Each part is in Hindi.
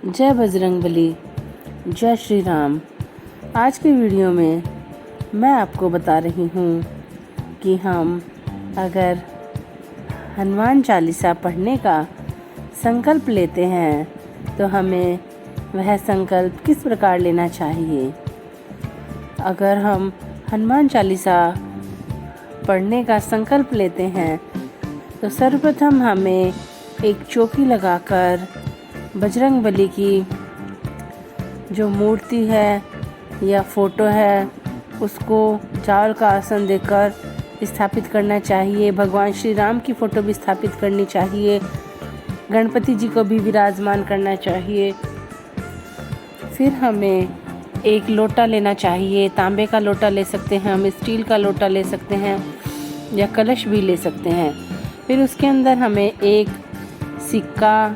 जय बजरंगबली, जय श्री राम। आज के वीडियो में मैं आपको बता रही हूँ कि हम अगर हनुमान चालीसा पढ़ने का संकल्प लेते हैं तो हमें वह संकल्प किस प्रकार लेना चाहिए। अगर हम हनुमान चालीसा पढ़ने का संकल्प लेते हैं तो सर्वप्रथम हमें एक चौकी लगाकर बजरंगबली की जो मूर्ति है या फोटो है उसको चावल का आसन देकर स्थापित करना चाहिए। भगवान श्री राम की फ़ोटो भी स्थापित करनी चाहिए। गणपति जी को भी विराजमान करना चाहिए। फिर हमें एक लोटा लेना चाहिए। तांबे का लोटा ले सकते हैं, हम स्टील का लोटा ले सकते हैं या कलश भी ले सकते हैं। फिर उसके अंदर हमें एक सिक्का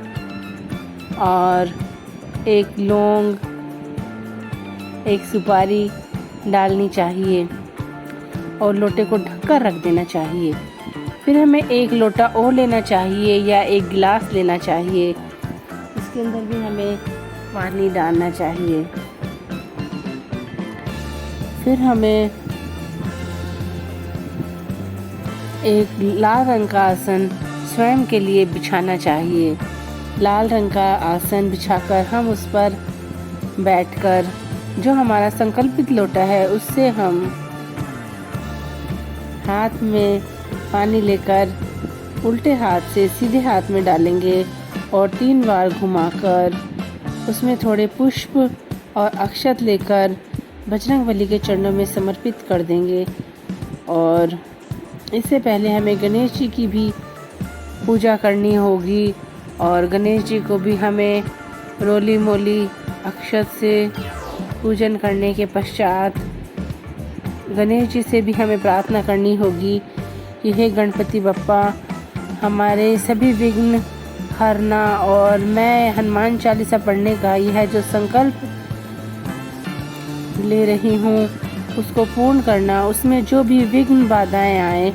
और एक लौंग, एक सुपारी डालनी चाहिए और लोटे को ढककर रख देना चाहिए। फिर हमें एक लोटा और लेना चाहिए या एक गिलास लेना चाहिए। इसके अंदर भी हमें पानी डालना चाहिए। फिर हमें एक लाल रंग का आसन स्वयं के लिए बिछाना चाहिए। लाल रंग का आसन बिछाकर हम उस पर बैठकर जो हमारा संकल्पित लोटा है उससे हम हाथ में पानी लेकर उल्टे हाथ से सीधे हाथ में डालेंगे और 3 बार घुमाकर उसमें थोड़े पुष्प और अक्षत लेकर बजरंगबली के चरणों में समर्पित कर देंगे। और इससे पहले हमें गणेश जी की भी पूजा करनी होगी और गणेश जी को भी हमें रोली मोली अक्षत से पूजन करने के पश्चात गणेश जी से भी हमें प्रार्थना करनी होगी कि हे गणपति बप्पा, हमारे सभी विघ्न हरना और मैं हनुमान चालीसा पढ़ने का यह जो संकल्प ले रही हूँ उसको पूर्ण करना। उसमें जो भी विघ्न बाधाएं आए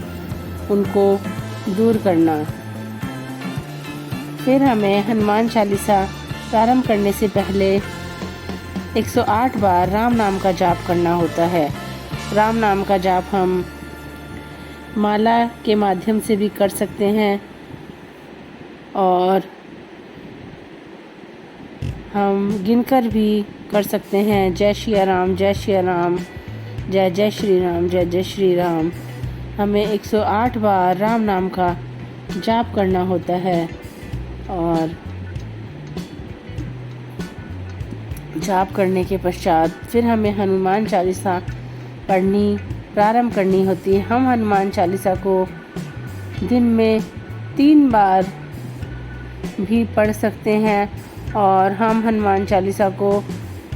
उनको दूर करना। फिर हमें हनुमान चालीसा प्रारंभ करने से पहले 108 बार राम नाम का जाप करना होता है। राम नाम का जाप हम माला के माध्यम से भी कर सकते हैं और हम गिनकर भी कर सकते हैं। जय श्री राम, जय श्री राम, जय जय श्री राम, जय जय श्री राम। हमें 108 बार राम नाम का जाप करना होता है और जाप करने के पश्चात फिर हमें हनुमान चालीसा पढ़नी प्रारंभ करनी होती है। हम हनुमान चालीसा को दिन में 3 बार भी पढ़ सकते हैं और हम हनुमान चालीसा को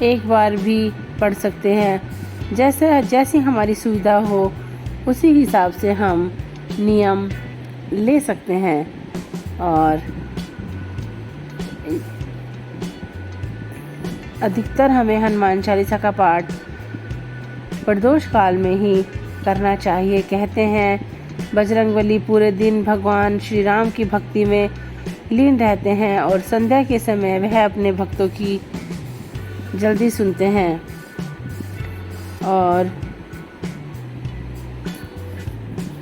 1 बार भी पढ़ सकते हैं। जैसी हमारी सुविधा हो उसी हिसाब से हम नियम ले सकते हैं। और अधिकतर हमें हनुमान चालीसा का पाठ प्रदोष काल में ही करना चाहिए। कहते हैं बजरंगबली पूरे दिन भगवान श्री राम की भक्ति में लीन रहते हैं और संध्या के समय वह अपने भक्तों की जल्दी सुनते हैं। और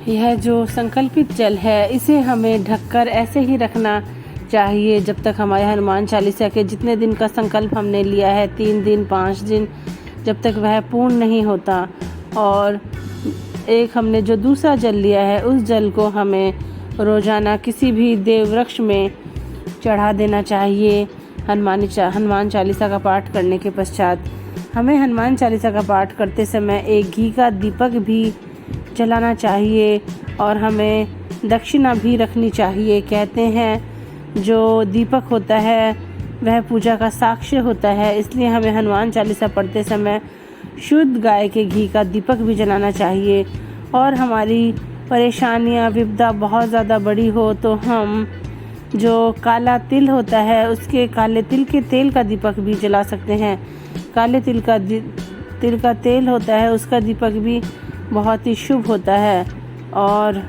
यह जो संकल्पित जल है इसे हमें ढककर ऐसे ही रखना चाहिए जब तक हमारे हनुमान चालीसा के जितने दिन का संकल्प हमने लिया है, 3 दिन 5 दिन, जब तक वह पूर्ण नहीं होता। और एक हमने जो दूसरा जल लिया है उस जल को हमें रोज़ाना किसी भी देव वृक्ष में चढ़ा देना चाहिए। हनुमान चालीसा का पाठ करने के पश्चात हमें हनुमान चालीसा का पाठ करते समय एक घी का दीपक भी जलाना चाहिए और हमें दक्षिणा भी रखनी चाहिए। कहते हैं जो दीपक होता है वह पूजा का साक्ष्य होता है, इसलिए हमें हनुमान चालीसा पढ़ते समय शुद्ध गाय के घी का दीपक भी जलाना चाहिए। और हमारी परेशानियां विपदा बहुत ज़्यादा बड़ी हो तो हम जो काला तिल होता है उसके काले तिल के तेल का दीपक भी जला सकते हैं। काले तिल का तेल होता है उसका दीपक भी बहुत ही शुभ होता है। और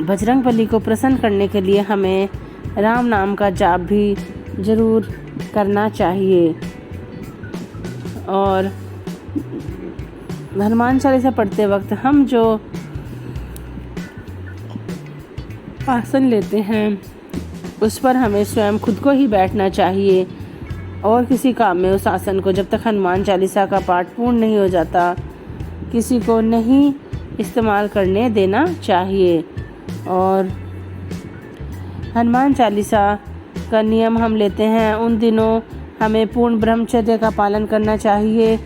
बजरंगबली को प्रसन्न करने के लिए हमें राम नाम का जाप भी ज़रूर करना चाहिए। और हनुमान चालीसा पढ़ते वक्त हम जो आसन लेते हैं उस पर हमें स्वयं खुद को ही बैठना चाहिए और किसी काम में उस आसन को जब तक हनुमान चालीसा का पाठ पूर्ण नहीं हो जाता किसी को नहीं इस्तेमाल करने देना चाहिए। और हनुमान चालीसा का नियम हम लेते हैं उन दिनों हमें पूर्ण ब्रह्मचर्य का पालन करना चाहिए।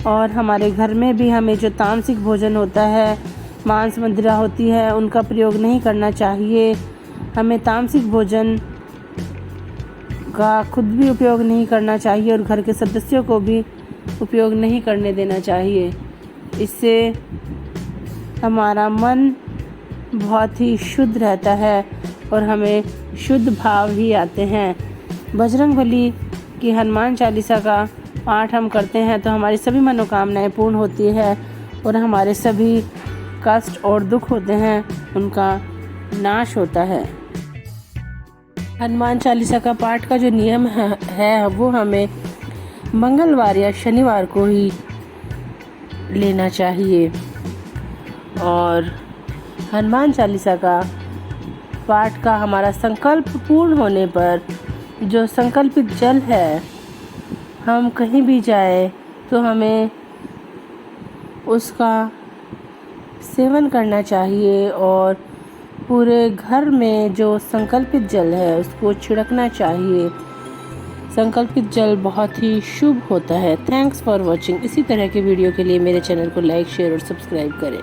और हमारे घर में भी हमें जो तामसिक भोजन होता है, मांस मदिरा होती है, उनका प्रयोग नहीं करना चाहिए। हमें तामसिक भोजन का खुद भी उपयोग नहीं करना चाहिए और घर के सदस्यों को भी उपयोग नहीं करने देना चाहिए। इससे हमारा मन बहुत ही शुद्ध रहता है और हमें शुद्ध भाव ही आते हैं। बजरंगबली की हनुमान चालीसा का पाठ हम करते हैं तो हमारी सभी मनोकामनाएं पूर्ण होती है और हमारे सभी कष्ट और दुख होते हैं उनका नाश होता है। हनुमान चालीसा का पाठ का जो नियम है वो हमें मंगलवार या शनिवार को ही लेना चाहिए। और हनुमान चालीसा का पाठ का हमारा संकल्प पूर्ण होने पर जो संकल्पित जल है, हम कहीं भी जाए तो हमें उसका सेवन करना चाहिए और पूरे घर में जो संकल्पित जल है उसको छिड़कना चाहिए। संकल्पित जल बहुत ही शुभ होता है। Thanks for watching. इसी तरह के वीडियो के लिए मेरे चैनल को लाइक, शेयर और सब्सक्राइब करें।